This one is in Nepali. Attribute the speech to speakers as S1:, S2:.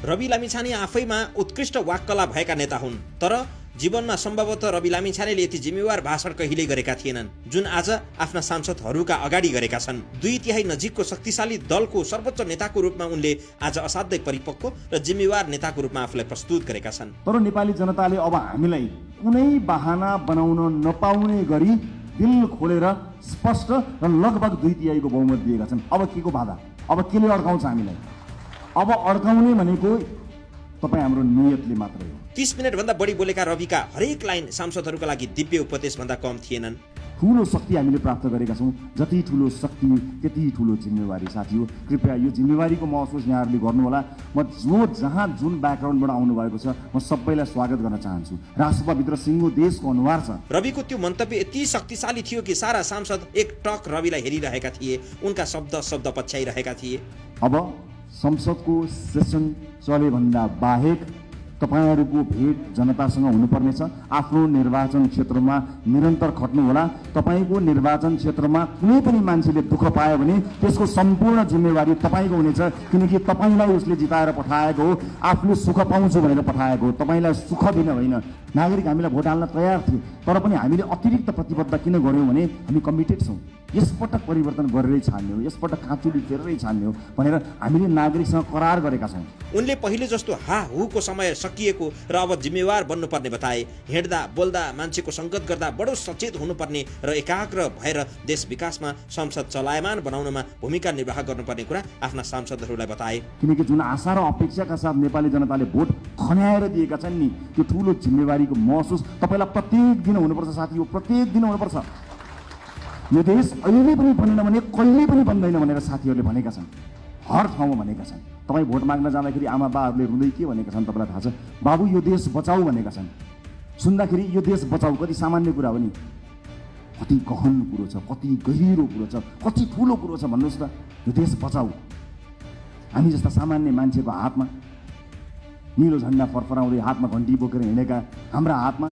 S1: रवि लामिछाने आफैमा उत्कृष्ट वाक्कला भएका नेता हुन्, तर जीवनमा सम्भवतः रवि लामिछानेले यति जिम्मेवार भाषण कहिल्यै गरेका थिएनन् जुन आज आफ्ना सांसदहरूका अगाडि गरेका छन्। 2/3 नजिकको शक्तिशाली दलको सर्वोच्च नेताको रूपमा उनले आज असाध्यै परिपक्व र जिम्मेवार नेताको रूपमा आफूलाई प्रस्तुत गरेका छन्।
S2: तर नेपाली जनताले अब हामीलाई कुनै बहाना बनाउन नपाउने गरी दिल खोलेर स्पष्ट र लगभग 2/3 को बहुमत दिएका छन्। अब के को बाधा, अब केले अड्काउँछ हामीलाई? अब अड्काउने भनेको तपाईँ हाम्रो नियतले मात्रै हो।
S1: 30 मिनटभन्दा बढी बोलेका रविका हरेक लाइन सांसदहरूका लागि दिव्य उपदेशभन्दा कम थिएनन्।
S2: ठुलो शक्ति हामीले प्राप्त गरेका छौँ। जति ठुलो शक्ति त्यति ठुलो जिम्मेवारी साथी हो। कृपया यो जिम्मेवारीको महसुस यहाँहरूले गर्नुहोला। म जहाँ जुन ब्याकग्राउन्डबाट आउनुभएको छ म सबैलाई स्वागत गर्न चाहन्छु। राष्ट्रसभाभित्र सिङ्गो देशको अनुहार छ।
S1: रविको त्यो मन्तव्य यति शक्तिशाली थियो कि सारा सांसद एक टक रविलाई हेरिरहेका थिए, उनका शब्द पछ्याइरहेका थिए।
S2: अब संसदको सेसन चलेभन्दा बाहेक तपाईहरूको भेट जनतासँग हुनुपर्नेछ। आफ्नो निर्वाचन क्षेत्रमा निरन्तर खट्नुहोला। तपाईँको निर्वाचन क्षेत्रमा कुनै पनि मान्छेले दुःख पायो भने त्यसको सम्पूर्ण जिम्मेवारी तपाईँको हुनेछ, किनकि तपाईँलाई उसले जिताएर पठाएको हो, आफूले सुख पाउँछु भनेर पठाएको हो, तपाईँलाई सुख दिन होइन। नागरिक हामीलाई भोट हाल्न तयार थियो, तर पनि हामीले अतिरिक्त प्रतिबद्धता किन गर्यौँ भने हामी कमिटेड छौँ। यसपटक परिवर्तन गरेरै छान्ने हो, यसपटक काँचुली फेरेरै छान्ने हो भनेर हामीले नागरिकसँग करार गरेका छौँ।
S1: उनले पहिले जस्तो हाहुको समय सकिएको र अब जिम्मेवार बन्नुपर्ने बताए। हिँड्दा बोल्दा मान्छेको सङ्गत गर्दा बडो सचेत हुनुपर्ने र एकाग्र भएर देश विकासमा संसद चलायमान बनाउनमा भूमिका निर्वाह गर्नुपर्ने कुरा आफ्ना सांसदहरूलाई बताए।
S2: किनकि जुन आशा र अपेक्षाका साथ नेपाली जनताले भोट खन्याएर दिएका छन् नि, त्यो ठुलो जिम्मेवारीको महसुस तपाईँलाई प्रत्येक दिन हुनुपर्छ साथी हो, प्रत्येक दिन हुनुपर्छ। यो देश अहिले पनि बनेन भने कहिले पनि बन्दैन भनेर साथीहरूले भनेका छन्, हर ठाउँमा भनेका छन्। तपाईँ भोट माग्न जाँदाखेरि आमा बाहरूले रुँदै के भनेका छन् तपाईँलाई थाहा छ? बाबु यो देश बचाऊ भनेका छन्। सुन्दाखेरि यो देश बचाऊ कति सामान्य कुरा हो नि, कति गहन कुरो छ, कति गहिरो कुरो छ, कति ठुलो कुरो छ भन्नुहोस् त। यो देश बचाऊ हामी जस्ता सामान्य मान्छेको हातमा, निलो झन्डा फरफराउँदै हातमा घन्टी बोकेर हिँडेका हाम्रा हातमा